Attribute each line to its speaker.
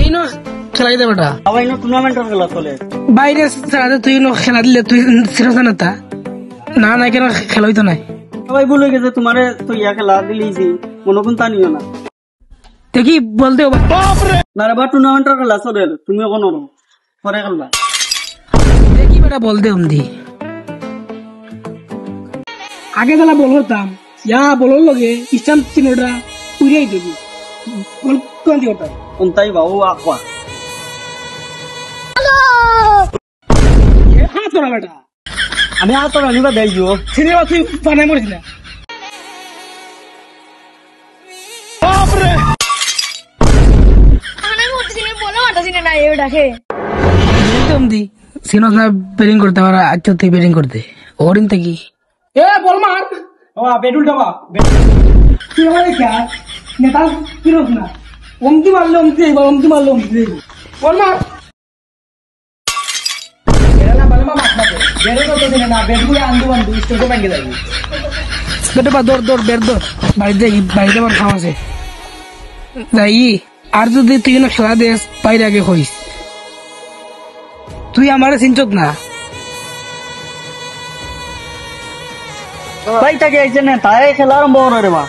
Speaker 1: এই ন খেলাই দে বেটা
Speaker 2: আবার ইনো টুর্নামেন্টের খেলা চলে
Speaker 1: বাইরে ছাড়াতে তুই খেলা দিলে তুই ছিড়ছ না তা না না কেন খেলা হইতো নাই
Speaker 2: সবাই বলে গেছে তোমারে তো ইয়া খেলা দিলেইছি মনে কোন তা নিও না
Speaker 1: দেখি বলতে
Speaker 2: না রে বা টুর্নামেন্টের খেলা চলে তুমি এখন পরে খেলবা
Speaker 1: দেখি বেটা বলতে অমদি আগে তালা বল করতাম ইয়া বলার লগে ইস্টান চিনোটা উড়িয়াই দেবি বল কোন দিওটা
Speaker 2: কোনটাই বাবু আকবা
Speaker 1: হ্যাঁ তোরা বেটা
Speaker 2: আমি আর তোর আনিবা দেই দিও
Speaker 1: সিনেমা তুই বানাই মরিস না অমদি সিনোস না ব্যাটিং করতে পারা আচ্ছা তুই ব্যাটিং করতে ওরিং থাকি এ বল মার
Speaker 2: বেডুল ডাবা
Speaker 1: তুই আমার খেয়া নেতা সিনোস না অমতি মারলে অমতি যাইবা অমতি মারলে অমতি যাইবা বল মার বাড়িতে আমার খাওয়া আছে যাই আর যদি তুই খেলা দেস বাইরে আগে হইস তুই আমার চিনচত না
Speaker 2: ভাই তাকে আইছে না তাই খেলা আরম্ভ করে রে বা